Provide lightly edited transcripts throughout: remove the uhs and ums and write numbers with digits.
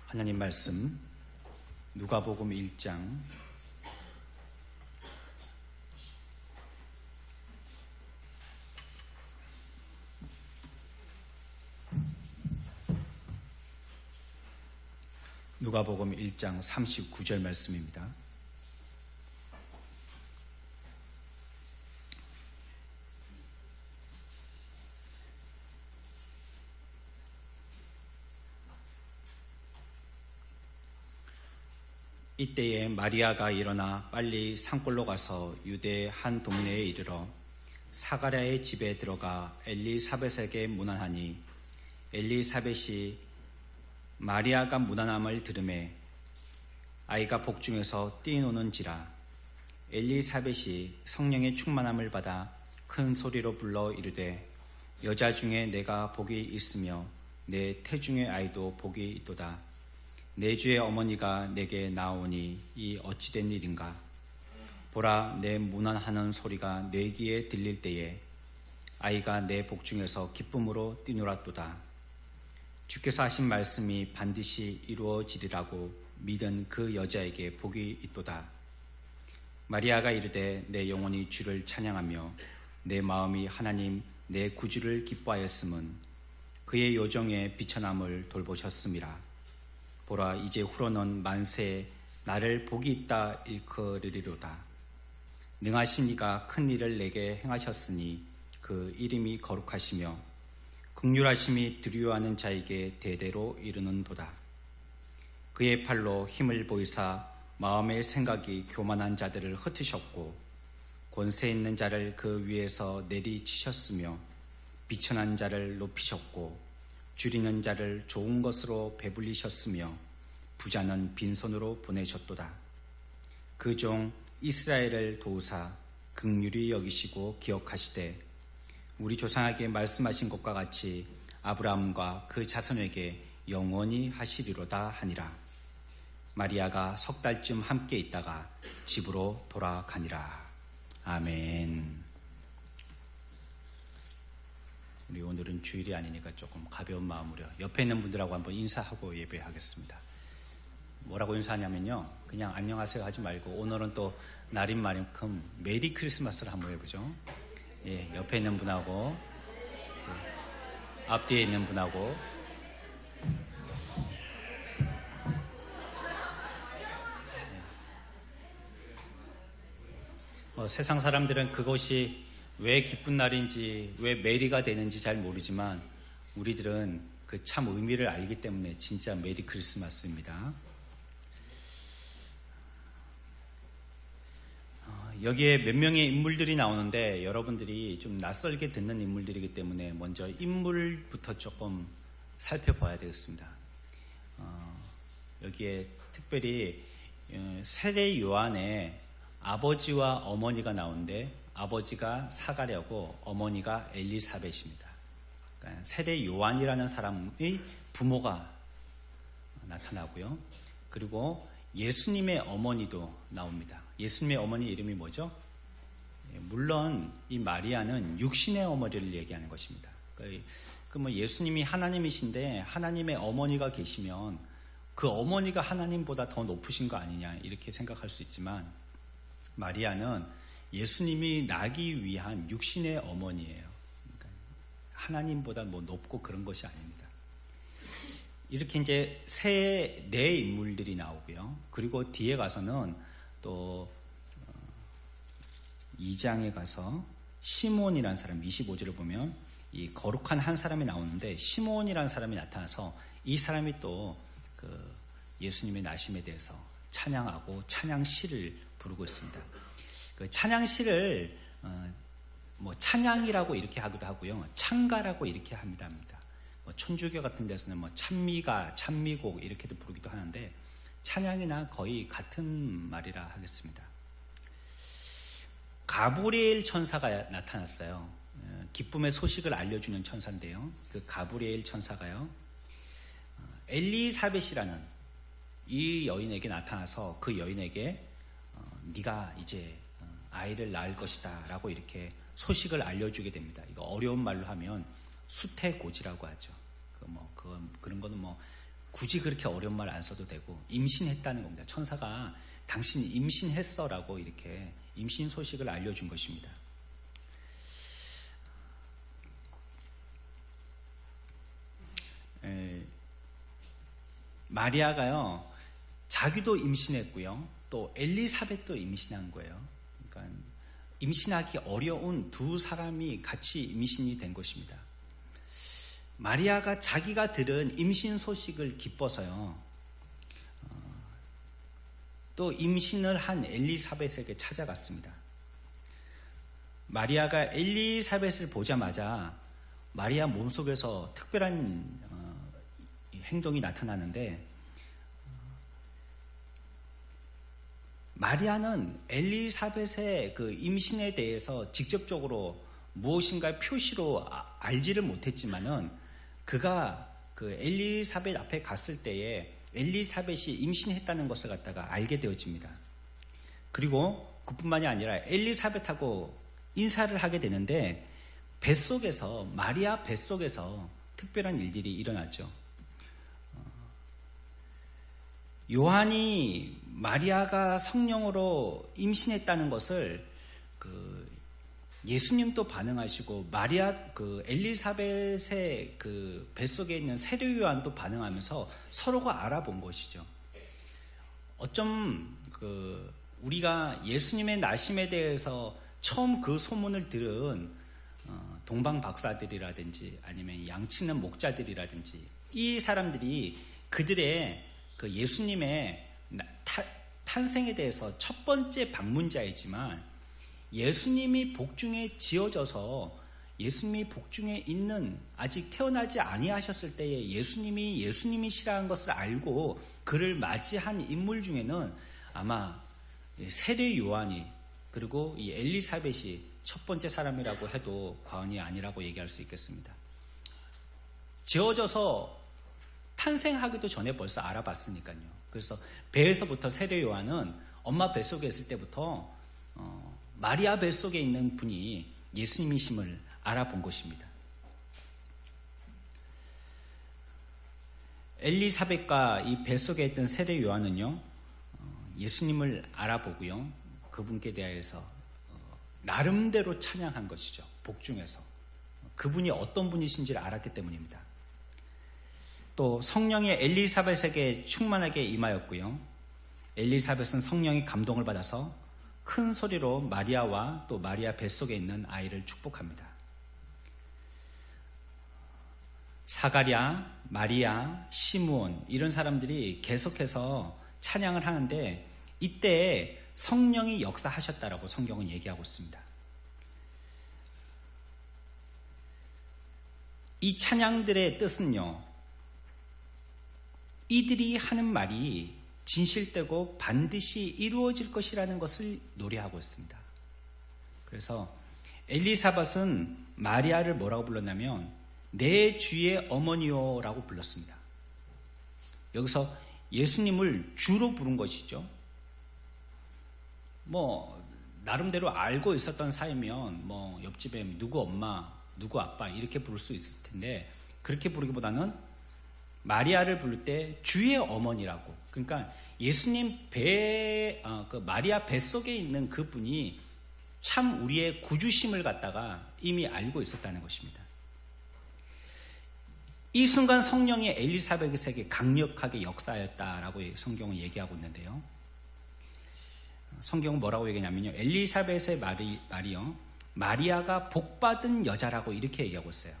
하나님 말씀 누가복음 1장 누가복음 1장 39절 말씀입니다. 이때에 마리아가 일어나 빨리 산골로 가서 유대의 한 동네에 이르러 사가랴의 집에 들어가 엘리사벳에게 문안하니 엘리사벳이 마리아가 문안함을 들으매 아이가 복중에서 뛰노는지라. 엘리사벳이 성령의 충만함을 받아 큰 소리로 불러 이르되 여자 중에 내가 복이 있으며 내 태중의 아이도 복이 있도다. 내 주의 어머니가 내게 나오니 이 어찌된 일인가. 보라, 내 문안하는 소리가 내 귀에 들릴 때에 아이가 내 복중에서 기쁨으로 뛰놀았도다. 주께서 하신 말씀이 반드시 이루어지리라고 믿은 그 여자에게 복이 있도다. 마리아가 이르되 내 영혼이 주를 찬양하며 내 마음이 하나님 내 구주를 기뻐하였음은 그의 요정에 비천함을 돌보셨음이라. 보라, 이제 후로는 만세에 나를 복이 있다 일컬으리로다. 능하신 이가 큰 일을 내게 행하셨으니 그 이름이 거룩하시며 긍휼하심이 두려워하는 자에게 대대로 이르는도다. 그의 팔로 힘을 보이사 마음의 생각이 교만한 자들을 흩으셨고 권세 있는 자를 그 위에서 내리치셨으며 비천한 자를 높이셨고 줄이는 자를 좋은 것으로 배불리셨으며 부자는 빈손으로 보내셨도다. 그 종 이스라엘을 도우사 긍휼히 여기시고 기억하시되 우리 조상에게 말씀하신 것과 같이 아브라함과 그 자손에게 영원히 하시리로다 하니라. 마리아가 석 달쯤 함께 있다가 집으로 돌아가니라. 아멘. 우리 오늘은 주일이 아니니까 조금 가벼운 마음으로 옆에 있는 분들하고 한번 인사하고 예배하겠습니다. 뭐라고 인사하냐면요, 그냥 안녕하세요 하지 말고 오늘은 또 날인 만큼 메리 크리스마스를 한번 해보죠. 예, 옆에 있는 분하고 또 앞뒤에 있는 분하고 세상 사람들은 그것이 왜 기쁜 날인지 왜 메리가 되는지 잘 모르지만 우리들은 그 참 의미를 알기 때문에 진짜 메리 크리스마스입니다. 여기에 몇 명의 인물들이 나오는데 여러분들이 좀 낯설게 듣는 인물들이기 때문에 먼저 인물부터 조금 살펴봐야 되겠습니다. 여기에 특별히 세례 요한의 아버지와 어머니가 나오는데 아버지가 사가랴고 어머니가 엘리사벳입니다. 그러니까 세례 요한이라는 사람의 부모가 나타나고요. 그리고 예수님의 어머니도 나옵니다. 예수님의 어머니 이름이 뭐죠? 물론 이 마리아는 육신의 어머니를 얘기하는 것입니다. 뭐 예수님이 하나님이신데 하나님의 어머니가 계시면 그 어머니가 하나님보다 더 높으신 거 아니냐 이렇게 생각할 수 있지만 마리아는 예수님이 나기 위한 육신의 어머니예요. 그러니까 하나님보다 뭐 높고 그런 것이 아닙니다. 이렇게 이제 네 인물들이 나오고요. 그리고 뒤에 가서는 또 2장에 가서 시몬이라는 사람 25절을 보면 이 거룩한 한 사람이 나오는데 시몬이라는 사람이 나타나서 이 사람이 또 그 예수님의 나심에 대해서 찬양하고 찬양시를 부르고 있습니다. 그 찬양시를 뭐 찬양이라고 이렇게 하기도 하고요, 찬가라고 이렇게 합니다. 뭐 천주교 같은 데서는 뭐 찬미가, 찬미곡 이렇게도 부르기도 하는데 찬양이나 거의 같은 말이라 하겠습니다. 가브리엘 천사가 나타났어요. 기쁨의 소식을 알려주는 천사인데요. 그 가브리엘 천사가요, 엘리사벳이라는 이 여인에게 나타나서 그 여인에게 네가 이제 아이를 낳을 것이다 라고 이렇게 소식을 알려주게 됩니다. 이거 어려운 말로 하면 수태고지라고 하죠. 그런 거는 뭐 굳이 그렇게 어려운 말 안 써도 되고 임신했다는 겁니다. 천사가 당신이 임신했어라고 이렇게 임신 소식을 알려준 것입니다. 마리아가요, 자기도 임신했고요, 또 엘리사벳도 임신한 거예요. 그러니까 임신하기 어려운 두 사람이 같이 임신이 된 것입니다. 마리아가 자기가 들은 임신 소식을 기뻐서요, 또 임신을 한 엘리사벳에게 찾아갔습니다. 마리아가 엘리사벳을 보자마자 마리아 몸속에서 특별한 행동이 나타나는데, 마리아는 엘리사벳의 그 임신에 대해서 직접적으로 무엇인가 표시로 알지를 못했지만은, 그가 그 엘리사벳 앞에 갔을 때에 엘리사벳이 임신했다는 것을 갖다가 알게 되어집니다. 그리고 그뿐만이 아니라 엘리사벳하고 인사를 하게 되는데, 뱃속에서, 마리아 뱃속에서 특별한 일들이 일어났죠. 요한이 마리아가 성령으로 임신했다는 것을 예수님도 반응하시고, 엘리사벳의 그 뱃속에 있는 세례 요한도 반응하면서 서로가 알아본 것이죠. 어쩜 우리가 예수님의 나심에 대해서 처음 그 소문을 들은 동방 박사들이라든지 아니면 양치는 목자들이라든지, 이 사람들이 그들의 그 예수님의 탄생에 대해서 첫 번째 방문자이지만, 예수님이 복중에 지어져서 예수님이 복중에 있는, 아직 태어나지 아니하셨을 때에 예수님이시라는 것을 알고 그를 맞이한 인물 중에는 아마 세례 요한이, 그리고 이 엘리사벳이 첫 번째 사람이라고 해도 과언이 아니라고 얘기할 수 있겠습니다. 지어져서 탄생하기도 전에 벌써 알아봤으니까요. 그래서 배에서부터 세례 요한은 엄마 뱃속에 있을 때부터 마리아 뱃속에 있는 분이 예수님이심을 알아본 것입니다. 엘리사벳과 이 뱃속에 있던 세례 요한은요, 예수님을 알아보고요, 그분께 대해서 나름대로 찬양한 것이죠. 복중에서 그분이 어떤 분이신지를 알았기 때문입니다. 또 성령이 엘리사벳에게 충만하게 임하였고요, 엘리사벳은 성령의 감동을 받아서 큰 소리로 마리아와 또 마리아 뱃속에 있는 아이를 축복합니다. 사가랴, 마리아, 시므온, 이런 사람들이 계속해서 찬양을 하는데, 이때 성령이 역사하셨다라고 성경은 얘기하고 있습니다. 이 찬양들의 뜻은요, 이들이 하는 말이 진실되고 반드시 이루어질 것이라는 것을 노래하고 있습니다. 그래서 엘리사벳은 마리아를 뭐라고 불렀냐면 내 주의 어머니요라고 불렀습니다. 여기서 예수님을 주로 부른 것이죠. 나름대로 알고 있었던 사이면 옆집에 누구 엄마, 누구 아빠 이렇게 부를 수 있을 텐데, 그렇게 부르기보다는 마리아를 부를 때 주의 어머니라고. 그러니까 예수님 마리아 뱃속에 있는 그분이 참 우리의 구주심을 갖다가 이미 알고 있었다는 것입니다. 이 순간 성령이 엘리사벳에게 강력하게 역사하였다라고 성경은 얘기하고 있는데요. 성경은 뭐라고 얘기하냐면요, 엘리사벳의 말이요, 마리아가 복받은 여자라고 이렇게 얘기하고 있어요.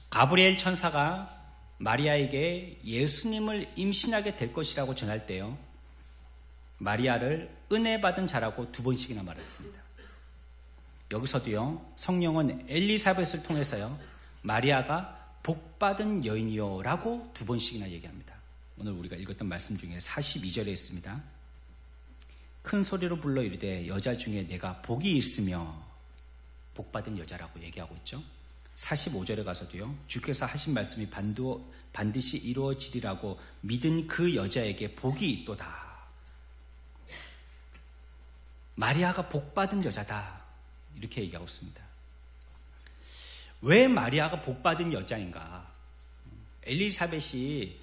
가브리엘 천사가 마리아에게 예수님을 임신하게 될 것이라고 전할 때요, 마리아를 은혜 받은 자라고 2번씩이나 말했습니다. 여기서도요, 성령은 엘리사벳을 통해서요, 마리아가 복받은 여인이요 라고 2번씩이나 얘기합니다. 오늘 우리가 읽었던 말씀 중에 42절에 있습니다. 큰 소리로 불러 이르되 여자 중에 내가 복이 있으며, 복받은 여자라고 얘기하고 있죠. 45절에 가서도요, 주께서 하신 말씀이 반드시 이루어지리라고 믿은 그 여자에게 복이 있도다. 마리아가 복받은 여자다, 이렇게 얘기하고 있습니다. 왜 마리아가 복받은 여자인가? 엘리사벳이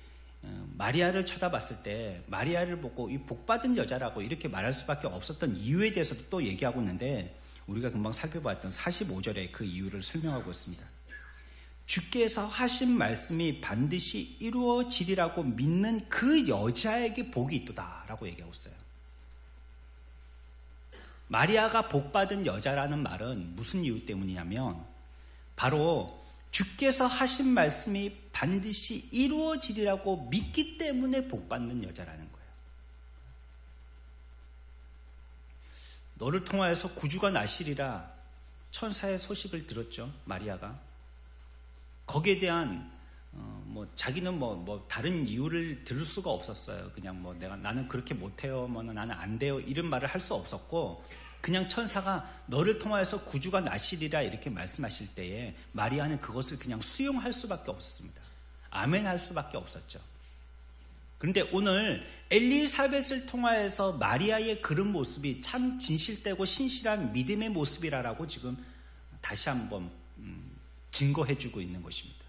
마리아를 쳐다봤을 때 마리아를 보고 이 복받은 여자라고 이렇게 말할 수밖에 없었던 이유에 대해서도 또 얘기하고 있는데, 우리가 금방 살펴봤던 45절에 그 이유를 설명하고 있습니다. 주께서 하신 말씀이 반드시 이루어지리라고 믿는 그 여자에게 복이 있도다 라고 얘기하고 있어요. 마리아가 복받은 여자라는 말은 무슨 이유 때문이냐면, 바로 주께서 하신 말씀이 반드시 이루어지리라고 믿기 때문에 복받는 여자라는 거예요. 너를 통하여서 구주가 나시리라 천사의 소식을 들었죠, 마리아가. 거기에 대한 자기는 다른 이유를 들을 수가 없었어요. 그냥 나는 그렇게 못해요, 나는 안 돼요, 이런 말을 할 수 없었고, 그냥 천사가 너를 통하여서 구주가 나시리라 이렇게 말씀하실 때에 마리아는 그것을 그냥 수용할 수밖에 없었습니다. 아멘 할 수밖에 없었죠. 그런데 오늘 엘리사벳을 통하여서 마리아의 그런 모습이 참 진실되고 신실한 믿음의 모습이라고 지금 다시 한번 증거해주고 있는 것입니다.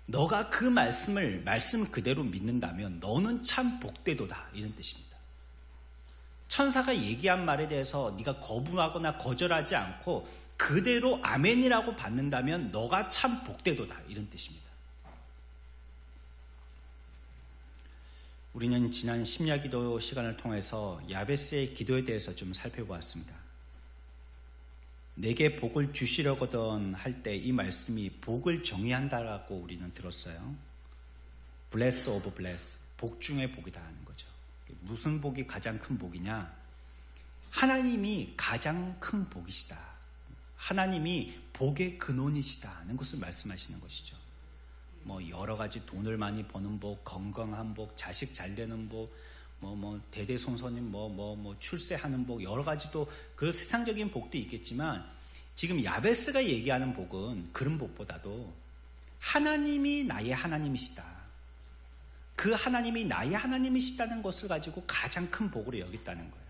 너가 그 말씀을 말씀 그대로 믿는다면 너는 참 복되도다, 이런 뜻입니다. 천사가 얘기한 말에 대해서 네가 거부하거나 거절하지 않고 그대로 아멘이라고 받는다면 너가 참 복되도다, 이런 뜻입니다. 우리는 지난 심야기도 시간을 통해서 야베스의 기도에 대해서 좀 살펴보았습니다. 내게 복을 주시려거든 할 때 이 말씀이 복을 정의한다라고 우리는 들었어요. Bless of bless, 복 중에 복이다 하는 거죠. 무슨 복이 가장 큰 복이냐? 하나님이 가장 큰 복이시다. 하나님이 복의 근원이시다 하는 것을 말씀하시는 것이죠. 여러 가지 돈을 많이 버는 복, 건강한 복, 자식 잘 되는 복, 대대손손님 출세하는 복, 여러 가지도 그 세상적인 복도 있겠지만, 지금 야베스가 얘기하는 복은 그런 복보다도 하나님이 나의 하나님이시다, 그 하나님이 나의 하나님이시다는 것을 가지고 가장 큰 복으로 여겼다는 거예요.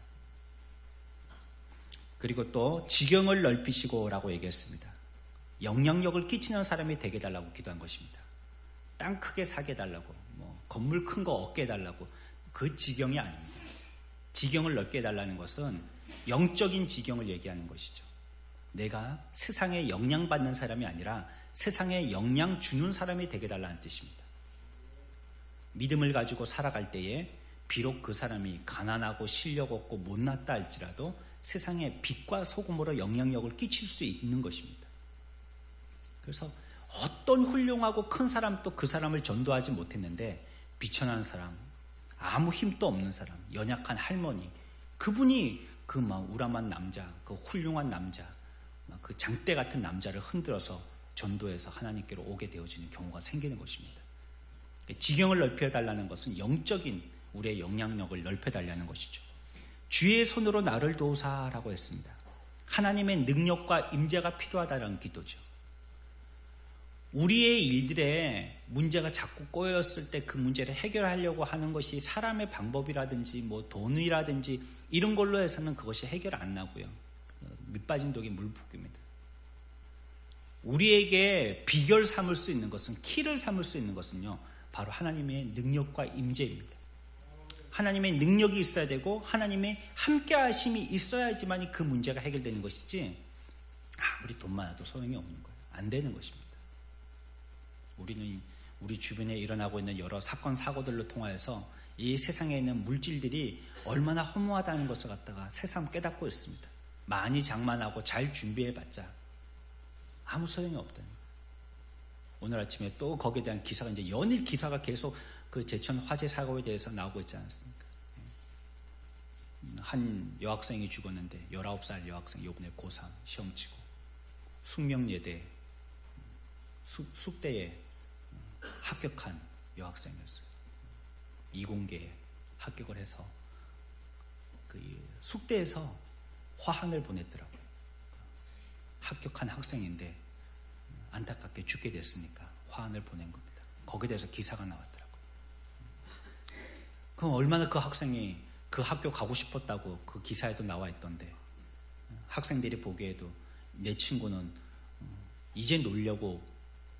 그리고 또 지경을 넓히시고 라고 얘기했습니다. 영향력을 끼치는 사람이 되게 해달라고 기도한 것입니다. 땅 크게 사게 해달라고, 건물 큰 거 얻게 해달라고, 그 지경이 아닙니다. 지경을 넓게 해달라는 것은 영적인 지경을 얘기하는 것이죠. 내가 세상에 영향받는 사람이 아니라 세상에 영향 주는 사람이 되게 해달라는 뜻입니다. 믿음을 가지고 살아갈 때에 비록 그 사람이 가난하고 실력 없고 못났다 할지라도 세상에 빛과 소금으로 영향력을 끼칠 수 있는 것입니다. 그래서 어떤 훌륭하고 큰 사람도 그 사람을 전도하지 못했는데, 비천한 사람, 아무 힘도 없는 사람, 연약한 할머니, 그분이 그 우람한 남자, 그 훌륭한 남자, 그 장대 같은 남자를 흔들어서 전도해서 하나님께로 오게 되어지는 경우가 생기는 것입니다. 지경을 넓혀달라는 것은 영적인 우리의 영향력을 넓혀달라는 것이죠. 주의 손으로 나를 도우사라고 했습니다. 하나님의 능력과 임재가 필요하다는 기도죠. 우리의 일들에 문제가 자꾸 꼬였을 때 그 문제를 해결하려고 하는 것이 사람의 방법이라든지 돈이라든지 이런 걸로 해서는 그것이 해결 안 나고요. 밑빠진 독이 물 붓기입니다. 우리에게 비결 삼을 수 있는 것은, 키를 삼을 수 있는 것은요, 바로 하나님의 능력과 임재입니다. 하나님의 능력이 있어야 되고 하나님의 함께 하심이 있어야지만 그 문제가 해결되는 것이지, 아무리 돈 많아도 소용이 없는 거예요. 안 되는 것입니다. 우리는 우리 주변에 일어나고 있는 여러 사건 사고들로 통하여서 이 세상에 있는 물질들이 얼마나 허무하다는 것을 갖다가 새삼 깨닫고 있습니다. 많이 장만하고 잘 준비해봤자 아무 소용이 없다는 거예요. 오늘 아침에 또 거기에 대한 기사가, 이제 연일 기사가 계속 그 제천 화재 사고에 대해서 나오고 있지 않습니까? 한 여학생이 죽었는데 19살 여학생, 이번에 고3 시험 치고 숙명예대 숙대에 합격한 여학생이었어요. 이공계에 합격을 해서 그 숙대에서 화환을 보냈더라고요. 합격한 학생인데 안타깝게 죽게 됐으니까 화환을 보낸 겁니다. 거기에 대해서 기사가 나왔더라고요. 그럼 얼마나 그 학생이 그 학교 가고 싶었다고 그 기사에도 나와 있던데, 학생들이 보기에도 내 친구는 이제 놀려고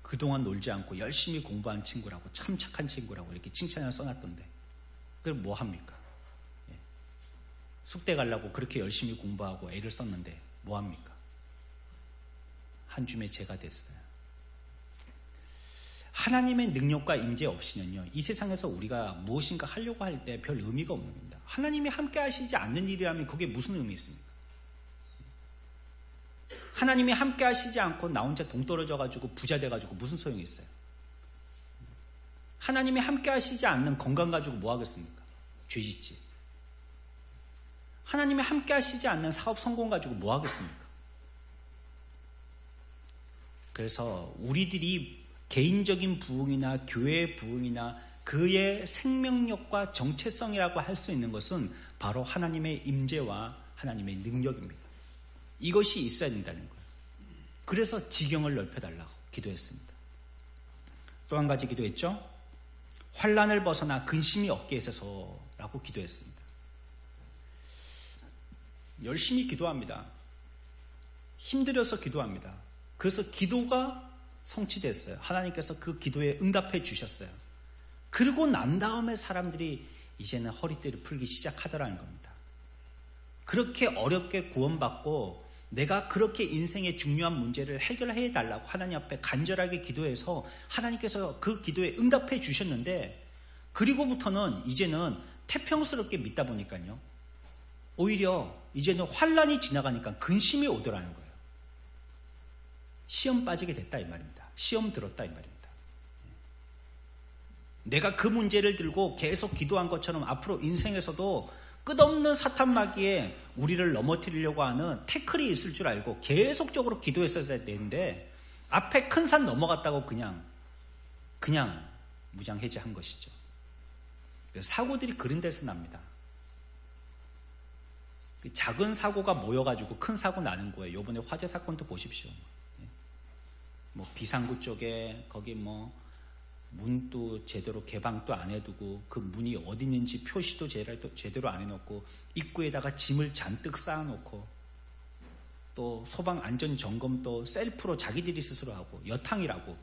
그동안 놀지 않고 열심히 공부한 친구라고, 참 착한 친구라고 이렇게 칭찬을 써놨던데 그걸 뭐 합니까? 숙대 가려고 그렇게 열심히 공부하고 애를 썼는데 뭐 합니까? 한 줌의 죄가 됐어요. 하나님의 능력과 임재 없이는요, 이 세상에서 우리가 무엇인가 하려고 할 때 별 의미가 없는 겁니다. 하나님이 함께 하시지 않는 일이라면 그게 무슨 의미 있습니까? 하나님이 함께 하시지 않고 나 혼자 동떨어져 가지고 부자 돼 가지고 무슨 소용이 있어요? 하나님이 함께 하시지 않는 건강 가지고 뭐 하겠습니까? 죄짓지. 하나님이 함께 하시지 않는 사업 성공 가지고 뭐 하겠습니까? 그래서 우리들이 개인적인 부흥이나 교회의 부흥이나 그의 생명력과 정체성이라고 할 수 있는 것은 바로 하나님의 임재와 하나님의 능력입니다. 이것이 있어야 된다는 거예요. 그래서 지경을 넓혀달라고 기도했습니다. 또 한 가지 기도했죠. 환난을 벗어나 근심이 어깨에 있어서라고 기도했습니다. 열심히 기도합니다. 힘들어서 기도합니다. 그래서 기도가 성취됐어요. 하나님께서 그 기도에 응답해 주셨어요. 그러고 난 다음에 사람들이 이제는 허리띠를 풀기 시작하더라는 겁니다. 그렇게 어렵게 구원받고 내가 그렇게 인생의 중요한 문제를 해결해 달라고 하나님 앞에 간절하게 기도해서 하나님께서 그 기도에 응답해 주셨는데, 그리고부터는 이제는 태평스럽게 믿다 보니까요, 오히려 이제는 환난이 지나가니까 근심이 오더라는 거예요. 시험 빠지게 됐다 이 말입니다. 시험 들었다 이 말입니다. 내가 그 문제를 들고 계속 기도한 것처럼 앞으로 인생에서도 끝없는 사탄마귀에 우리를 넘어뜨리려고 하는 태클이 있을 줄 알고 계속적으로 기도했어야 되는데, 앞에 큰 산 넘어갔다고 그냥 무장해제한 것이죠. 사고들이 그런 데서 납니다. 작은 사고가 모여가지고 큰 사고 나는 거예요. 이번에 화재 사건도 보십시오. 뭐 비상구 쪽에 거기 뭐 문도 제대로 개방도 안 해두고 그 문이 어디 있는지 표시도 제대로 안 해놓고 입구에다가 짐을 잔뜩 쌓아놓고 또 소방 안전 점검도 셀프로 자기들이 스스로 하고 여탕이라고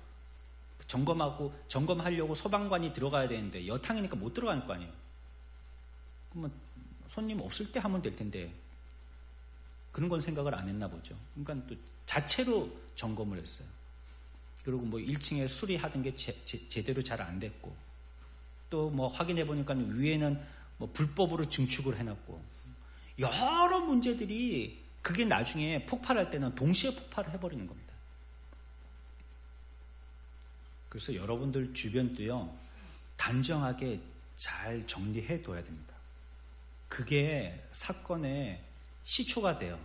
점검하려고 소방관이 들어가야 되는데 여탕이니까 못 들어갈 거 아니에요. 그러면 손님 없을 때 하면 될 텐데 그런 건 생각을 안 했나 보죠. 그러니까 또 자체로 점검을 했어요. 그리고 뭐 1층에 수리하던 게 제대로 잘 안 됐고, 또 뭐 확인해 보니까 위에는 뭐 불법으로 증축을 해놨고, 여러 문제들이 그게 나중에 폭발할 때는 동시에 폭발을 해버리는 겁니다. 그래서 여러분들 주변도요, 단정하게 잘 정리해 둬야 됩니다. 그게 사건의 시초가 돼요.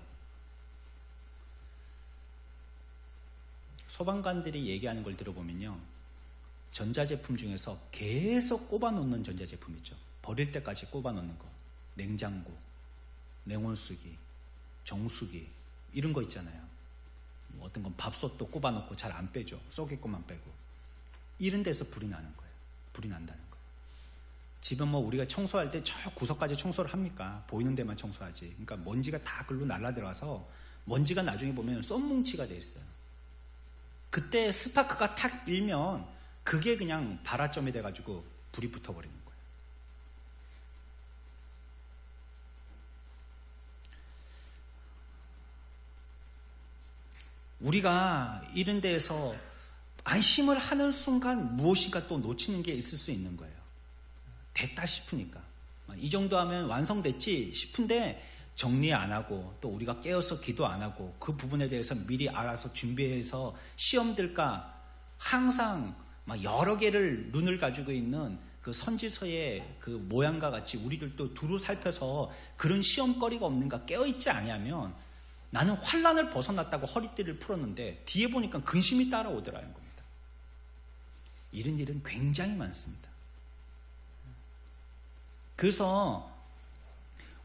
소방관들이 얘기하는 걸 들어보면요, 전자제품 중에서 계속 꼽아놓는 전자제품 있죠. 버릴 때까지 꼽아놓는 거. 냉장고, 냉온수기, 정수기 이런 거 있잖아요. 어떤 건 밥솥도 꼽아놓고 잘 안 빼죠. 쏘개 것만 빼고. 이런 데서 불이 나는 거예요. 불이 난다는 거예요. 집은 뭐 우리가 청소할 때 저 구석까지 청소를 합니까? 보이는 데만 청소하지. 그러니까 먼지가 다 글로 날아들어와서 먼지가 나중에 보면 썬뭉치가 돼 있어요. 그때 스파크가 탁 일면 그게 그냥 발화점이 돼가지고 불이 붙어버리는 거예요. 우리가 이런 데에서 안심을 하는 순간 무엇인가 또 놓치는 게 있을 수 있는 거예요. 됐다 싶으니까. 이 정도 하면 완성됐지 싶은데 정리 안 하고 또 우리가 깨어서 기도 안 하고 그 부분에 대해서 미리 알아서 준비해서 시험 들까 항상 막 여러 개를 눈을 가지고 있는 그 선지서의 그 모양과 같이 우리들도 두루 살펴서 그런 시험거리가 없는가 깨어있지 않으면 나는 환난을 벗어났다고 허리띠를 풀었는데 뒤에 보니까 근심이 따라오더라는 겁니다. 이런 일은 굉장히 많습니다. 그래서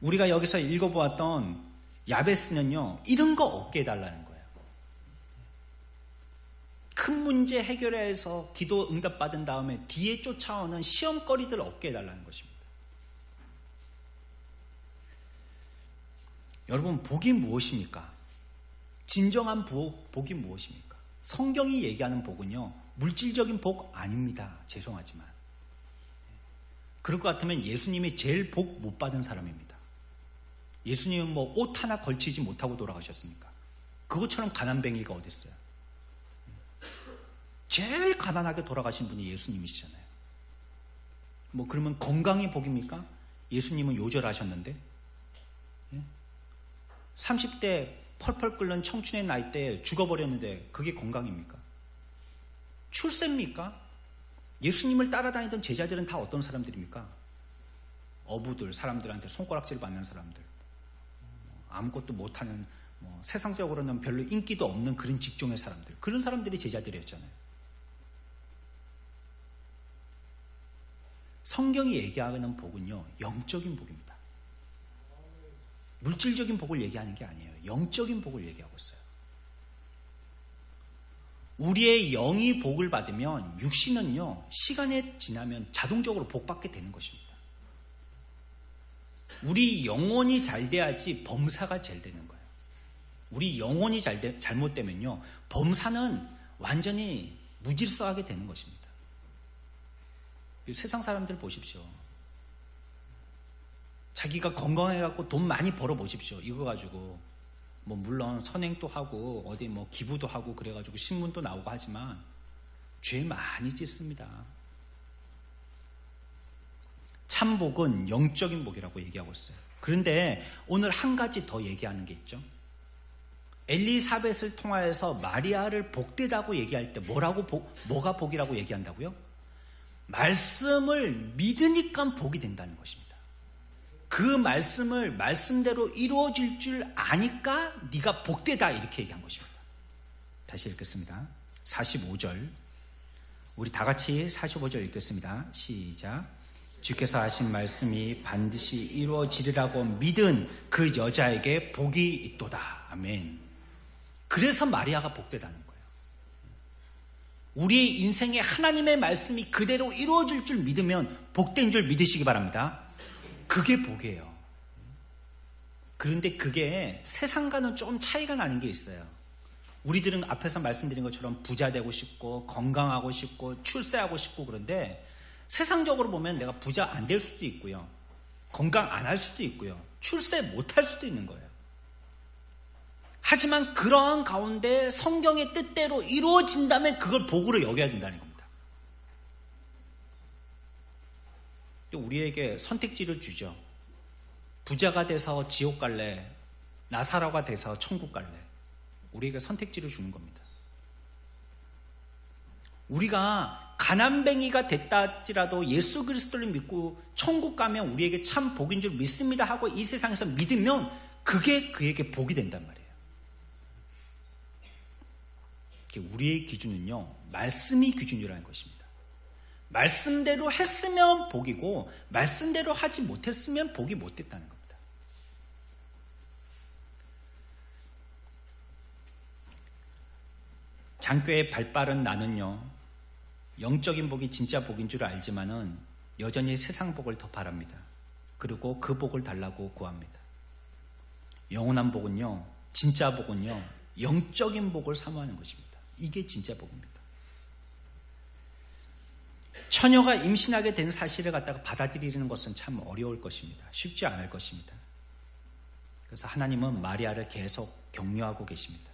우리가 여기서 읽어보았던 야베스는요, 이런 거 없게 해달라는 거예요. 큰 문제 해결해서 기도 응답받은 다음에 뒤에 쫓아오는 시험거리들 없게 해달라는 것입니다. 여러분, 복이 무엇입니까? 진정한 복이 무엇입니까? 성경이 얘기하는 복은요, 물질적인 복 아닙니다. 죄송하지만. 그럴 것 같으면 예수님이 제일 복 못 받은 사람입니다. 예수님은 뭐 옷 하나 걸치지 못하고 돌아가셨으니까. 그것처럼 가난뱅이가 어딨어요? 제일 가난하게 돌아가신 분이 예수님이시잖아요. 뭐 그러면 건강이 복입니까? 예수님은 요절하셨는데 30대 펄펄 끓는 청춘의 나이대에 죽어버렸는데 그게 건강입니까? 출세입니까? 예수님을 따라다니던 제자들은 다 어떤 사람들입니까? 어부들, 사람들한테 손가락질 받는 사람들, 아무것도 못하는, 세상적으로는 별로 인기도 없는 그런 직종의 사람들, 그런 사람들이 제자들이었잖아요. 성경이 얘기하는 복은요, 영적인 복입니다. 물질적인 복을 얘기하는 게 아니에요. 영적인 복을 얘기하고 있어요. 우리의 영이 복을 받으면 육신은요, 시간이 지나면 자동적으로 복받게 되는 것입니다. 우리 영혼이 잘 돼야지 범사가 잘 되는 거예요. 우리 영혼이 잘못되면요, 범사는 완전히 무질서하게 되는 것입니다. 세상 사람들 보십시오. 자기가 건강해갖고 돈 많이 벌어 보십시오. 이거 가지고 물론 선행도 하고 어디 기부도 하고 그래가지고 신문도 나오고 하지만 죄 많이 짓습니다. 참복은 영적인 복이라고 얘기하고 있어요. 그런데 오늘 한 가지 더 얘기하는 게 있죠. 엘리사벳을 통하여서 마리아를 복되다고 얘기할 때 뭐가 복이라고 얘기한다고요? 말씀을 믿으니까 복이 된다는 것입니다. 그 말씀을 말씀대로 이루어질 줄 아니까 네가 복되다 이렇게 얘기한 것입니다. 다시 읽겠습니다. 45절 우리 다 같이 45절 읽겠습니다. 시작. 주께서 하신 말씀이 반드시 이루어지리라고 믿은 그 여자에게 복이 있도다. 아멘. 그래서 마리아가 복되다는 거예요. 우리의 인생에 하나님의 말씀이 그대로 이루어질 줄 믿으면 복된 줄 믿으시기 바랍니다. 그게 복이에요. 그런데 그게 세상과는 좀 차이가 나는 게 있어요. 우리들은 앞에서 말씀드린 것처럼 부자 되고 싶고 건강하고 싶고 출세하고 싶고 그런데 세상적으로 보면 내가 부자 안 될 수도 있고요. 건강 안 할 수도 있고요. 출세 못 할 수도 있는 거예요. 하지만 그러한 가운데 성경의 뜻대로 이루어진다면 그걸 복으로 여겨야 된다는 겁니다. 우리에게 선택지를 주죠. 부자가 돼서 지옥 갈래, 나사로가 돼서 천국 갈래. 우리에게 선택지를 주는 겁니다. 우리가 가난뱅이가 됐다 할지라도 예수 그리스도를 믿고 천국 가면 우리에게 참 복인 줄 믿습니다 하고 이 세상에서 믿으면 그게 그에게 복이 된단 말이에요. 우리의 기준은요, 말씀이 기준이라는 것입니다. 말씀대로 했으면 복이고 말씀대로 하지 못했으면 복이 못 됐다는 겁니다. 장교의 발빠른 나는요, 영적인 복이 진짜 복인 줄 알지만은 여전히 세상 복을 더 바랍니다. 그리고 그 복을 달라고 구합니다. 영원한 복은요, 진짜 복은요, 영적인 복을 사모하는 것입니다. 이게 진짜 복입니다. 처녀가 임신하게 된 사실을 갖다가 받아들이는 것은 참 어려울 것입니다. 쉽지 않을 것입니다. 그래서 하나님은 마리아를 계속 격려하고 계십니다.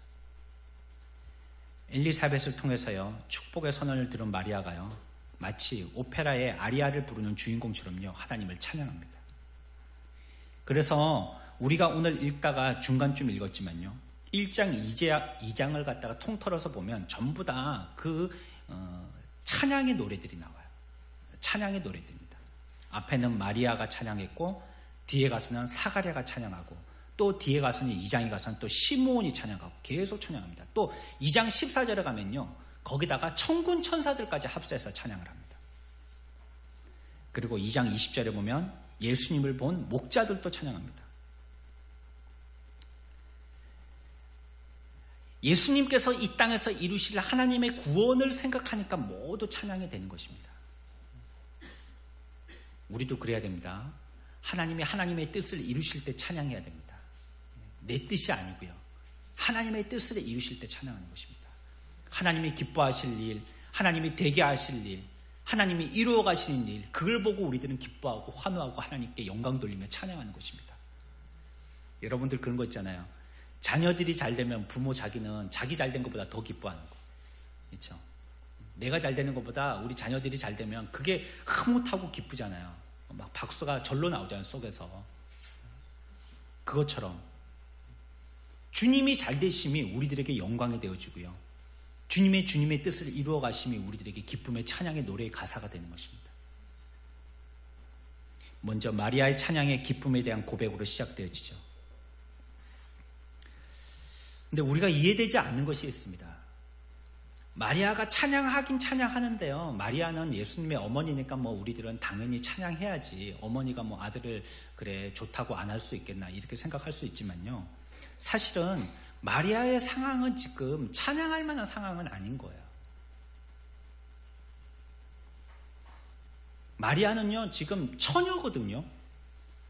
엘리사벳을 통해서요, 축복의 선언을 들은 마리아가요, 마치 오페라의 아리아를 부르는 주인공처럼요, 하나님을 찬양합니다. 그래서 우리가 오늘 읽다가 중간쯤 읽었지만요, 1장, 2장을 갖다가 통틀어서 보면 전부 다 그 찬양의 노래들이 나와요. 찬양의 노래들입니다. 앞에는 마리아가 찬양했고 뒤에 가서는 사가랴가 찬양하고 또 뒤에 가서는 2장에 가서는 또 시므온이 찬양하고 계속 찬양합니다. 또 2장 14절에 가면요, 거기다가 천군 천사들까지 합세해서 찬양을 합니다. 그리고 2장 20절에 보면 예수님을 본 목자들도 찬양합니다. 예수님께서 이 땅에서 이루실 하나님의 구원을 생각하니까 모두 찬양이 되는 것입니다. 우리도 그래야 됩니다. 하나님이 하나님의 뜻을 이루실 때 찬양해야 됩니다. 내 뜻이 아니고요, 하나님의 뜻을 이루실 때 찬양하는 것입니다. 하나님이 기뻐하실 일, 하나님이 되게 하실 일, 하나님이 이루어 가시는 일, 그걸 보고 우리들은 기뻐하고 환호하고 하나님께 영광 돌리며 찬양하는 것입니다. 여러분들 그런 거 있잖아요. 자녀들이 잘 되면 부모 자기는 자기 잘 된 것보다 더 기뻐하는 거. 그렇죠? 내가 잘 되는 것보다 우리 자녀들이 잘 되면 그게 흐뭇하고 기쁘잖아요. 막 박수가 절로 나오잖아요, 속에서. 그것처럼 주님이 잘 되심이 우리들에게 영광이 되어주고요. 주님의 뜻을 이루어 가심이 우리들에게 기쁨의 찬양의 노래의 가사가 되는 것입니다. 먼저 마리아의 찬양의 기쁨에 대한 고백으로 시작되어지죠. 근데 우리가 이해되지 않는 것이 있습니다. 마리아가 찬양하긴 찬양하는데요. 마리아는 예수님의 어머니니까 뭐 우리들은 당연히 찬양해야지. 어머니가 뭐 아들을 그래 좋다고 안 할 수 있겠나 이렇게 생각할 수 있지만요. 사실은 마리아의 상황은 지금 찬양할 만한 상황은 아닌 거예요. 마리아는요 지금 처녀거든요.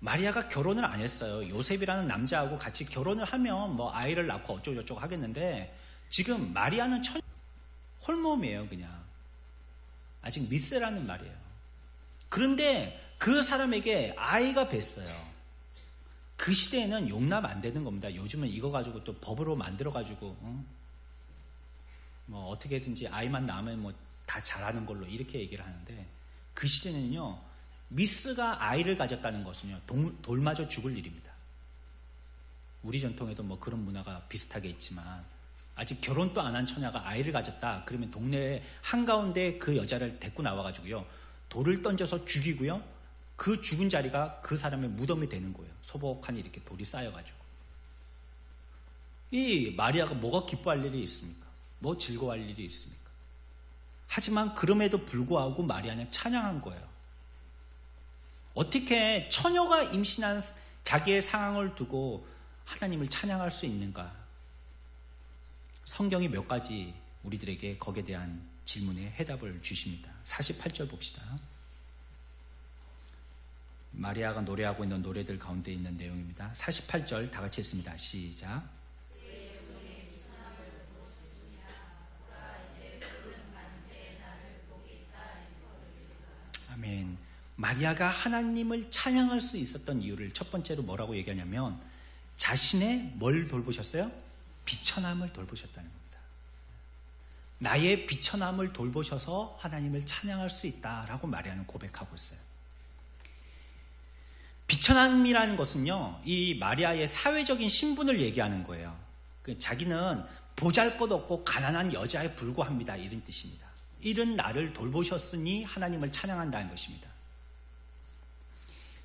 마리아가 결혼을 안 했어요. 요셉이라는 남자하고 같이 결혼을 하면 뭐 아이를 낳고 어쩌고저쩌고 하겠는데 지금 마리아는 홀몸이에요. 그냥 아직 미세라는 말이에요. 그런데 그 사람에게 아이가 뱄어요. 그 시대에는 용납 안 되는 겁니다. 요즘은 이거 가지고 또 법으로 만들어가지고 뭐 어떻게든지 아이만 낳으면 뭐 다 잘하는 걸로 이렇게 얘기를 하는데 그 시대는요 미스가 아이를 가졌다는 것은요 돌맞아 죽을 일입니다. 우리 전통에도 뭐 그런 문화가 비슷하게 있지만 아직 결혼도 안 한 처녀가 아이를 가졌다 그러면 동네 한가운데 그 여자를 데리고 나와가지고요 돌을 던져서 죽이고요 그 죽은 자리가 그 사람의 무덤이 되는 거예요. 소복하니 이렇게 돌이 쌓여가지고. 이 마리아가 뭐가 기뻐할 일이 있습니까? 뭐 즐거워할 일이 있습니까? 하지만 그럼에도 불구하고 마리아는 찬양한 거예요. 어떻게 처녀가 임신한 자기의 상황을 두고 하나님을 찬양할 수 있는가? 성경이 몇 가지 우리들에게 거기에 대한 질문에 해답을 주십니다. 48절 봅시다. 마리아가 노래하고 있는 노래들 가운데 있는 내용입니다. 48절 다 같이 읽습니다. 시작. 아멘. 마리아가 하나님을 찬양할 수 있었던 이유를 첫 번째로 뭐라고 얘기하냐면 자신의 뭘 돌보셨어요? 비천함을 돌보셨다는 겁니다. 나의 비천함을 돌보셔서 하나님을 찬양할 수 있다라고 마리아는 고백하고 있어요. 비천함이라는 것은요, 이 마리아의 사회적인 신분을 얘기하는 거예요. 자기는 보잘것없고 가난한 여자에 불과합니다. 이런 뜻입니다. 이런 나를 돌보셨으니 하나님을 찬양한다는 것입니다.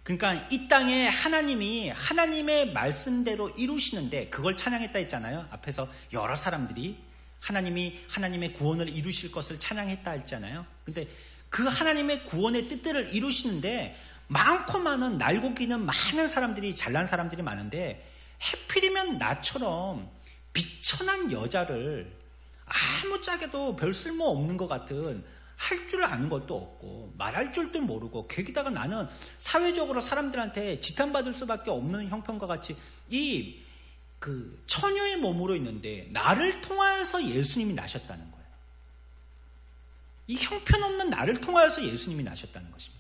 그러니까 이 땅에 하나님이 하나님의 말씀대로 이루시는데 그걸 찬양했다 했잖아요. 앞에서 여러 사람들이 하나님이 하나님의 구원을 이루실 것을 찬양했다 했잖아요. 근데 그 하나님의 구원의 뜻들을 이루시는데 많고 많은 날고 기는 많은 사람들이 잘난 사람들이 많은데 해필이면 나처럼 비천한 여자를 아무짝에도 별 쓸모 없는 것 같은 할 줄 아는 것도 없고 말할 줄도 모르고 거기다가 나는 사회적으로 사람들한테 지탄받을 수밖에 없는 형편과 같이 이 그 처녀의 몸으로 있는데 나를 통하여서 예수님이 나셨다는 거예요. 이 형편없는 나를 통하여서 예수님이 나셨다는 것입니다.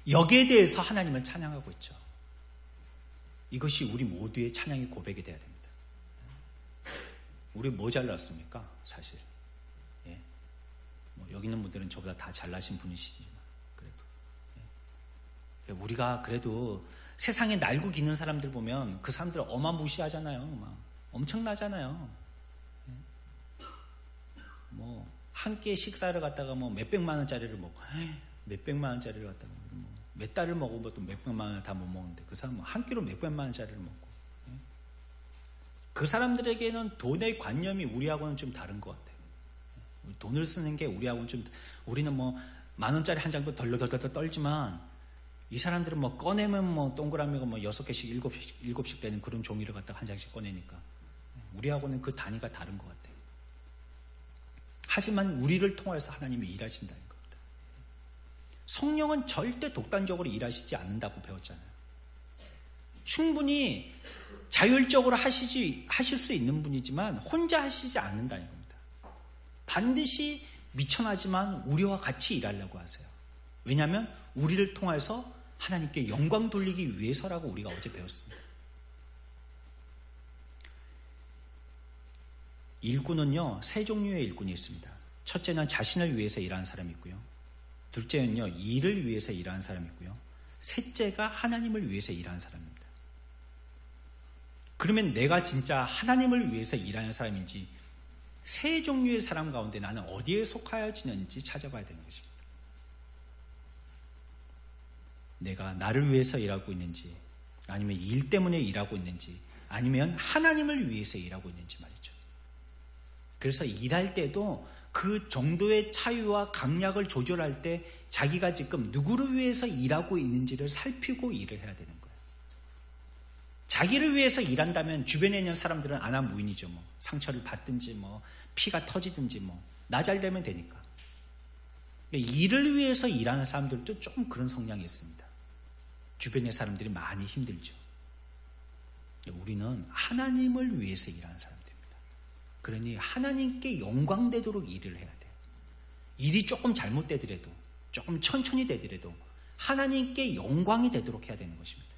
여기에 대해서 하나님을 찬양하고 있죠. 이것이 우리 모두의 찬양의 고백이 되어야 됩니다. 우리 뭐 잘났습니까? 사실. 예. 뭐 여기 있는 분들은 저보다 다 잘나신 분이시지만 그래도. 예. 우리가 그래도 세상에 날고 기는 사람들 보면 그 사람들 어마무시하잖아요. 막 엄청나잖아요. 예. 뭐 한 끼 식사를 갖다가 뭐 몇백만 원짜리를 먹고 몇백만 원짜리를 갖다가 뭐 몇 달을 먹어도 몇백만 원을 다 못 먹는데 그 사람은 한 끼로 몇백만 원짜리를 먹고 그 사람들에게는 돈의 관념이 우리하고는 좀 다른 것 같아요. 돈을 쓰는 게 우리하고는 좀 우리는 뭐 만 원짜리 한 장도 덜덜덜덜 떨지만 이 사람들은 뭐 꺼내면 뭐 동그라미가 뭐 6개씩 7씩 되는 그런 종이를 갖다가 한 장씩 꺼내니까 우리하고는 그 단위가 다른 것 같아요. 하지만 우리를 통해서 하나님이 일하신다는 겁니다. 성령은 절대 독단적으로 일하시지 않는다고 배웠잖아요. 충분히 자율적으로 하실 수 있는 분이지만 혼자 하시지 않는다는 겁니다. 반드시 미천하지만 우리와 같이 일하려고 하세요. 왜냐하면 우리를 통해서 하나님께 영광 돌리기 위해서라고 우리가 어제 배웠습니다. 일꾼은요, 세 종류의 일꾼이 있습니다. 첫째는 자신을 위해서 일하는 사람이 있고요. 둘째는요, 일을 위해서 일하는 사람이 있고요. 셋째가 하나님을 위해서 일하는 사람입니다. 그러면 내가 진짜 하나님을 위해서 일하는 사람인지, 세 종류의 사람 가운데 나는 어디에 속하여지는지 찾아봐야 되는 것입니다. 내가 나를 위해서 일하고 있는지, 아니면 일 때문에 일하고 있는지, 아니면 하나님을 위해서 일하고 있는지 말이죠. 그래서 일할 때도 그 정도의 차이와 강약을 조절할 때 자기가 지금 누구를 위해서 일하고 있는지를 살피고 일을 해야 되는 거예요. 자기를 위해서 일한다면 주변에 있는 사람들은 안하무인이죠. 뭐 상처를 받든지 뭐 피가 터지든지 뭐 나 잘 되면 되니까. 일을 위해서 일하는 사람들도 좀 그런 성향이 있습니다. 주변의 사람들이 많이 힘들죠. 우리는 하나님을 위해서 일하는 사람들입니다. 그러니 하나님께 영광되도록 일을 해야 돼요. 일이 조금 잘못되더라도, 조금 천천히 되더라도 하나님께 영광이 되도록 해야 되는 것입니다.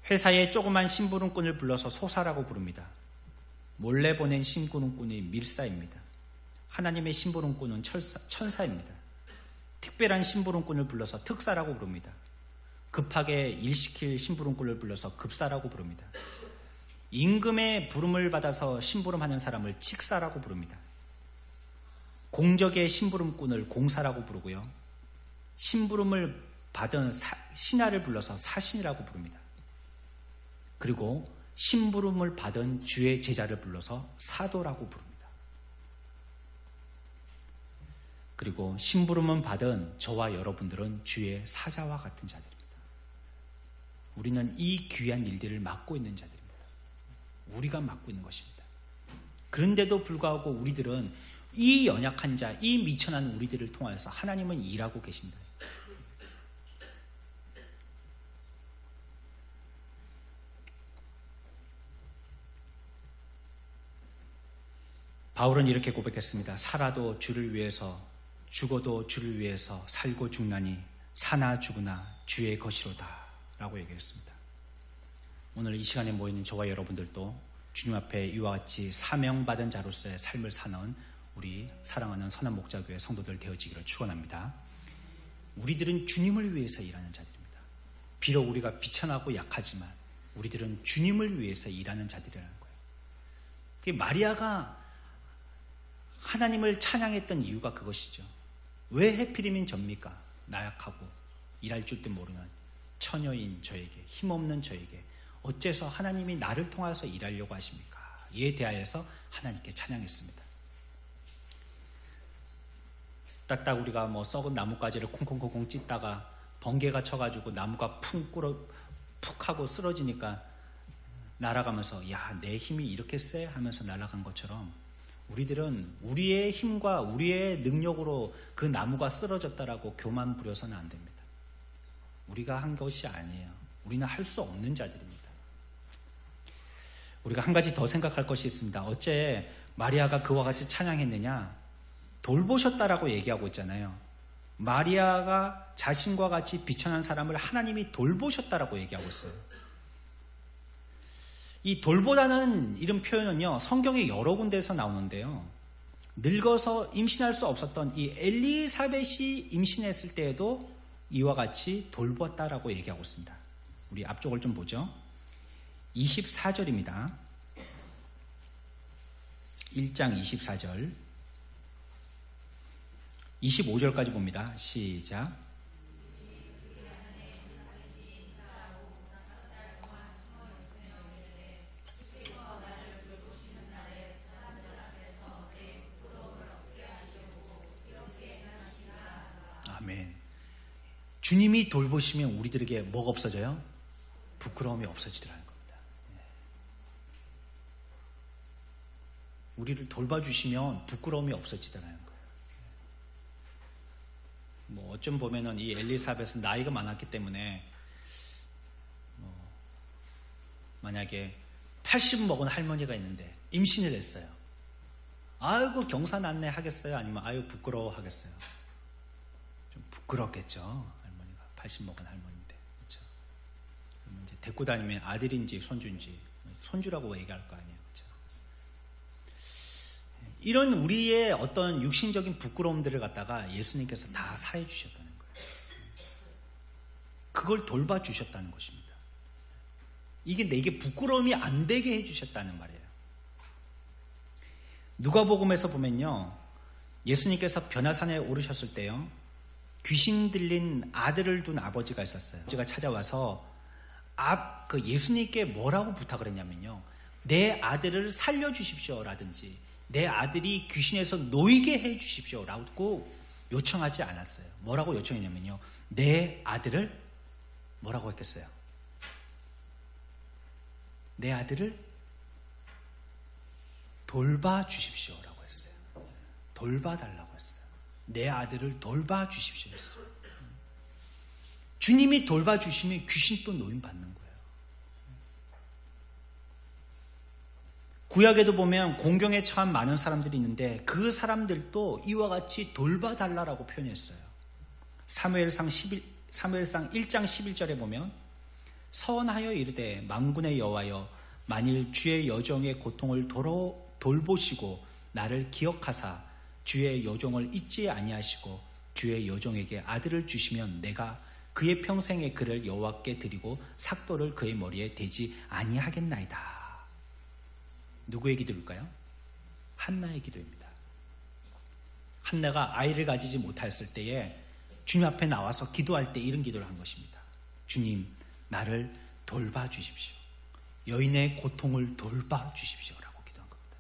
회사에 조그만 심부름꾼을 불러서 소사라고 부릅니다. 몰래 보낸 심부름꾼이 밀사입니다. 하나님의 심부름꾼은 천사입니다. 특별한 심부름꾼을 불러서 특사라고 부릅니다. 급하게 일시킬 심부름꾼을 불러서 급사라고 부릅니다. 임금의 부름을 받아서 심부름하는 사람을 칙사라고 부릅니다. 공적의 심부름꾼을 공사라고 부르고요. 심부름을 받은 신하를 불러서 사신이라고 부릅니다. 그리고 심부름을 받은 주의 제자를 불러서 사도라고 부릅니다. 그리고 심부름을 받은 저와 여러분들은 주의 사자와 같은 자들입니다. 우리는 이 귀한 일들을 맡고 있는 자들입니다. 우리가 맡고 있는 것입니다. 그런데도 불구하고 우리들은 이 연약한 자, 이 미천한 우리들을 통해서 하나님은 일하고 계신다. 바울은 이렇게 고백했습니다. 살아도 주를 위해서, 죽어도 주를 위해서 살고 죽나니 사나 죽으나 주의 것이로다 라고 얘기했습니다. 오늘 이 시간에 모이는 저와 여러분들도 주님 앞에 이와 같이 사명받은 자로서의 삶을 사는 우리 사랑하는 선한 목자교회 성도들 되어지기를 축원합니다. 우리들은 주님을 위해서 일하는 자들입니다. 비록 우리가 비천하고 약하지만 우리들은 주님을 위해서 일하는 자들이라는 거예요. 마리아가 하나님을 찬양했던 이유가 그것이죠. 왜 하필이면 접니까? 나약하고 일할 줄도 모르는 처녀인 저에게, 힘없는 저에게 어째서 하나님이 나를 통해서 일하려고 하십니까? 이에 대하여서 하나님께 찬양했습니다. 딱딱 우리가 뭐 썩은 나뭇가지를 콩콩콩콩 찢다가 번개가 쳐가지고 나무가 푹 하고 쓰러지니까 날아가면서 야, 내 힘이 이렇게 세? 하면서 날아간 것처럼 우리들은 우리의 힘과 우리의 능력으로 그 나무가 쓰러졌다라고 교만 부려서는 안 됩니다. 우리가 한 것이 아니에요. 우리는 할 수 없는 자들입니다. 우리가 한 가지 더 생각할 것이 있습니다. 어째 마리아가 그와 같이 찬양했느냐? 돌보셨다라고 얘기하고 있잖아요. 마리아가 자신과 같이 비천한 사람을 하나님이 돌보셨다라고 얘기하고 있어요. 이 돌보다는 이런 표현은요, 성경에 여러 군데에서 나오는데요. 늙어서 임신할 수 없었던 이 엘리사벳이 임신했을 때에도 이와 같이 돌봤다라고 얘기하고 있습니다. 우리 앞쪽을 좀 보죠. 24절입니다. 1장 24절. 25절까지 봅니다. 시작. 아멘. 주님이 돌보시면 우리들에게 뭐가 없어져요? 부끄러움이 없어지더라는 겁니다. 우리를 돌봐주시면 부끄러움이 없어지더라는 거예요. 뭐 어쩜 보면은 이 엘리사벳은 나이가 많았기 때문에 만약에 80 먹은 할머니가 있는데 임신을 했어요. 아이고 경사났네 하겠어요? 아니면 아유 부끄러워 하겠어요? 좀 부끄럽겠죠. 할머니가 80 먹은 할머니인데. 그렇죠? 그러면 이제 데리고 다니면 아들인지 손주인지 손주라고 얘기할 거 아니에요. 그렇죠? 이런 우리의 어떤 육신적인 부끄러움들을 갖다가 예수님께서 다 사해 주셨다는 거예요. 그걸 돌봐주셨다는 것입니다. 이게 내게 부끄러움이 안 되게 해주셨다는 말이에요. 누가복음에서 보면요, 예수님께서 변화산에 오르셨을 때요, 귀신 들린 아들을 둔 아버지가 있었어요. 아버지가 찾아와서 그 예수님께 뭐라고 부탁을 했냐면요, 내 아들을 살려주십시오라든지 내 아들이 귀신에서 놓이게 해주십시오라고 요청하지 않았어요. 뭐라고 요청했냐면요, 내 아들을 뭐라고 했겠어요? 내 아들을 돌봐주십시오라고 했어요. 돌봐달라고 했어요. 내 아들을 돌봐주십시오 했어요. 주님이 돌봐주시면 귀신 또 노임받는 거예요. 구약에도 보면 공경에 처한 많은 사람들이 있는데 그 사람들도 이와 같이 돌봐달라고 표현했어요. 사무엘상 1장 11절에 보면 서원하여 이르되 만군의 여호와여 만일 주의 여종의 고통을 돌보시고 나를 기억하사 주의 여종을 잊지 아니하시고 주의 여종에게 아들을 주시면 내가 그의 평생에 그를 여호와께 드리고 삭도를 그의 머리에 대지 아니하겠나이다. 누구의 기도일까요? 한나의 기도입니다. 한나가 아이를 가지지 못하였을 때에 주님 앞에 나와서 기도할 때 이런 기도를 한 것입니다. 주님, 나를 돌봐주십시오. 여인의 고통을 돌봐주십시오라고 기도한 겁니다.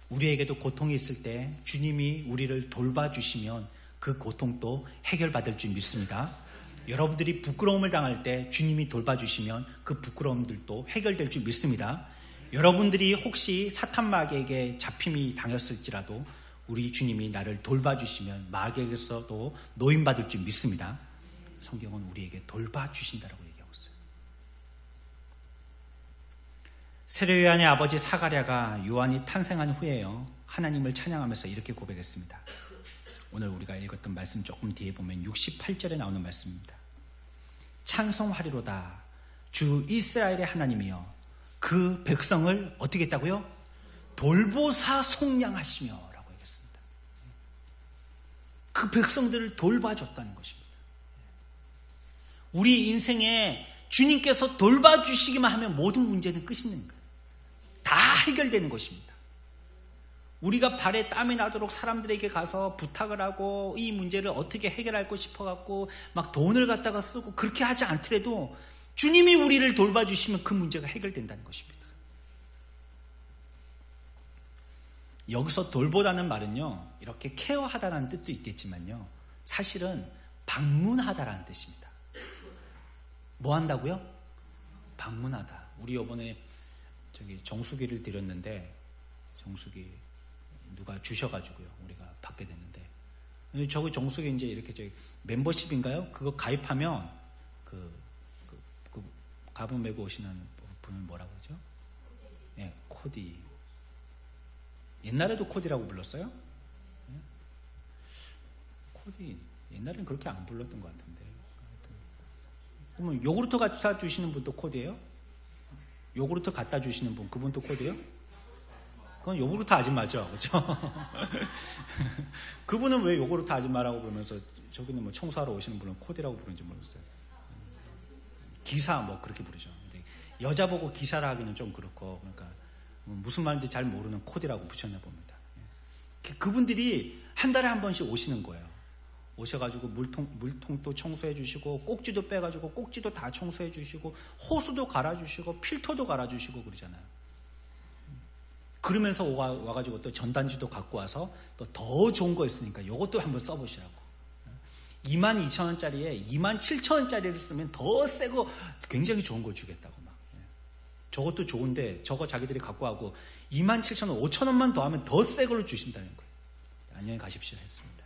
우리에게도 고통이 있을 때 주님이 우리를 돌봐주시면 그 고통도 해결받을 줄 믿습니다. 여러분들이 부끄러움을 당할 때 주님이 돌봐주시면 그 부끄러움들도 해결될 줄 믿습니다. 여러분들이 혹시 사탄 마귀에게 잡힘이 당했을지라도 우리 주님이 나를 돌봐주시면 마귀에게서도 노임받을 줄 믿습니다. 성경은 우리에게 돌봐주신다라고 얘기하고 있어요. 세례 요한의 아버지 사가랴가 요한이 탄생한 후에요, 하나님을 찬양하면서 이렇게 고백했습니다. 오늘 우리가 읽었던 말씀 조금 뒤에 보면 68절에 나오는 말씀입니다. 찬송하리로다 주 이스라엘의 하나님이여 그 백성을 어떻게 했다고요? 돌보사 속량하시며 라고 얘기했습니다. 그 백성들을 돌봐줬다는 것입니다. 우리 인생에 주님께서 돌봐주시기만 하면 모든 문제는 끝이 있는 거예요. 다 해결되는 것입니다. 우리가 발에 땀이 나도록 사람들에게 가서 부탁을 하고 이 문제를 어떻게 해결할까 싶어갖고 막 돈을 갖다가 쓰고 그렇게 하지 않더라도 주님이 우리를 돌봐주시면 그 문제가 해결된다는 것입니다. 여기서 돌보다는 말은요, 이렇게 케어하다라는 뜻도 있겠지만요, 사실은 방문하다라는 뜻입니다. 뭐 한다고요? 방문하다. 우리 이번에 정수기를 드렸는데 정수기 누가 주셔가지고요, 우리가 받게 됐는데, 저기 정수기 이제 이렇게 멤버십인가요? 그거 가입하면 그 가방 메고 오시는 분은 뭐라고 그러죠? 예, 코디. 옛날에도 코디라고 불렀어요? 예? 코디. 옛날에는 그렇게 안 불렀던 것 같은데. 그러면 요구르트 갖다 주시는 분도 코디예요? 요구르트 갖다 주시는 분, 그분도 코디예요? 그건 요구르트 아줌마죠, 그렇죠? 그분은 왜 요구르트 아줌마라고 부르면서 저기는 뭐 청소하러 오시는 분은 코디라고 부르는지 모르겠어요. 기사 뭐 그렇게 부르죠. 여자 보고 기사라 하기는 좀 그렇고, 그러니까 무슨 말인지 잘 모르는 코디라고 붙였나 봅니다. 그분들이 한 달에 한 번씩 오시는 거예요. 오셔가지고 물통도 청소해 주시고 꼭지도 빼가지고 꼭지도 다 청소해 주시고 호수도 갈아주시고 필터도 갈아주시고 그러잖아요. 그러면서 와가지고 또 전단지도 갖고 와서 또 더 좋은 거 있으니까 이것도 한번 써보시라고. 22,000원짜리에 27,000원짜리를 쓰면 더 새고 굉장히 좋은 걸 주겠다고 막. 저것도 좋은데 저거 자기들이 갖고 하고 27,000원, 5,000원만 더 하면 더 새 걸로 주신다는 거예요. 안녕히 가십시오 했습니다.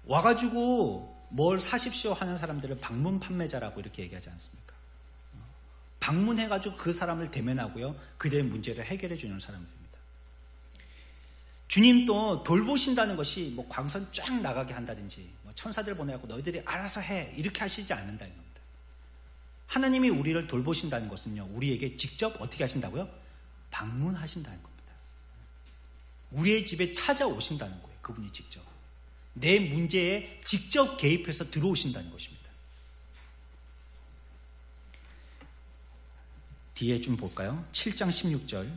와가지고 뭘 사십시오 하는 사람들을 방문 판매자라고 이렇게 얘기하지 않습니까? 방문해가지고 그 사람을 대면하고요, 그들의 문제를 해결해 주는 사람들입니다. 주님도 돌보신다는 것이 뭐 광선 쫙 나가게 한다든지 뭐 천사들 보내고 너희들이 알아서 해 이렇게 하시지 않는다는 겁니다. 하나님이 우리를 돌보신다는 것은요, 우리에게 직접 어떻게 하신다고요? 방문하신다는 겁니다. 우리의 집에 찾아오신다는 거예요. 그분이 직접 내 문제에 직접 개입해서 들어오신다는 것입니다. 뒤에 좀 볼까요? 7장 16절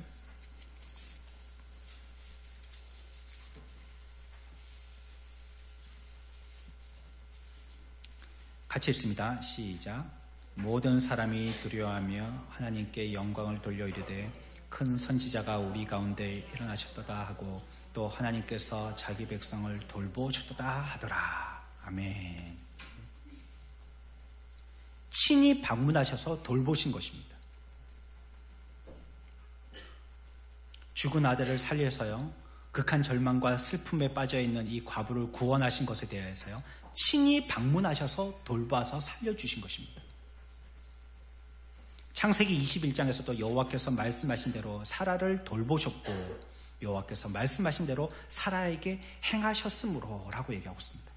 같이 읽습니다. 시작. 모든 사람이 두려워하며 하나님께 영광을 돌려 이르되 큰 선지자가 우리 가운데 일어나셨도다 하고 또 하나님께서 자기 백성을 돌보셨도다 하더라. 아멘. 친히 방문하셔서 돌보신 것입니다. 죽은 아들을 살려서요, 극한 절망과 슬픔에 빠져있는 이 과부를 구원하신 것에 대해서요, 친히 방문하셔서 돌봐서 살려주신 것입니다. 창세기 21장에서도 여호와께서 말씀하신 대로 사라를 돌보셨고 여호와께서 말씀하신 대로 사라에게 행하셨으므로 라고 얘기하고 있습니다.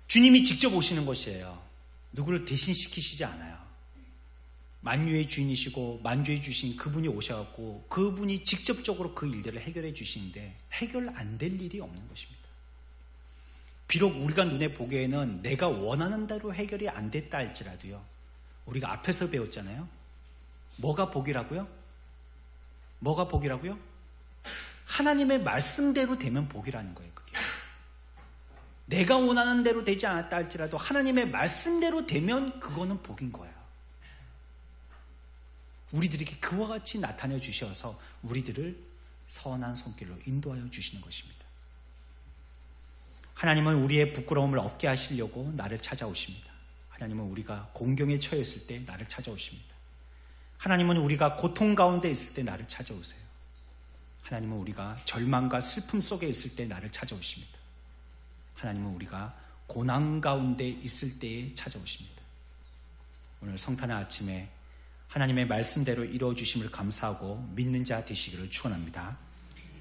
주님이 직접 오시는 것이에요. 누구를 대신시키시지 않아요. 만유의 주인이시고 만주의 주신 그분이 오셔갖고 그분이 직접적으로 그 일들을 해결해 주시는데 해결 안 될 일이 없는 것입니다. 비록 우리가 눈에 보기에는 내가 원하는 대로 해결이 안 됐다 할지라도요, 우리가 앞에서 배웠잖아요. 뭐가 복이라고요? 뭐가 복이라고요? 하나님의 말씀대로 되면 복이라는 거예요. 그게 내가 원하는 대로 되지 않았다 할지라도 하나님의 말씀대로 되면 그거는 복인 거예요. 우리들에게 그와 같이 나타내 주셔서 우리들을 선한 손길로 인도하여 주시는 것입니다. 하나님은 우리의 부끄러움을 없게 하시려고 나를 찾아오십니다. 하나님은 우리가 공경에 처했을 때 나를 찾아오십니다. 하나님은 우리가 고통 가운데 있을 때 나를 찾아오세요. 하나님은 우리가 절망과 슬픔 속에 있을 때 나를 찾아오십니다. 하나님은 우리가 고난 가운데 있을 때에 찾아오십니다. 오늘 성탄의 아침에 하나님의 말씀대로 이루어주심을 감사하고 믿는 자 되시기를 축원합니다.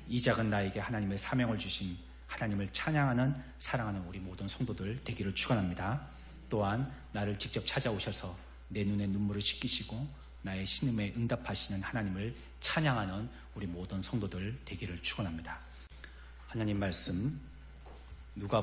이 작은 나에게 하나님의 사명을 주신 하나님을 찬양하는 사랑하는 우리 모든 성도들 되기를 축원합니다. 또한 나를 직접 찾아오셔서 내 눈에 눈물을 씻기시고 나의 신음에 응답하시는 하나님을 찬양하는 우리 모든 성도들 되기를 축원합니다. 하나님 말씀 누가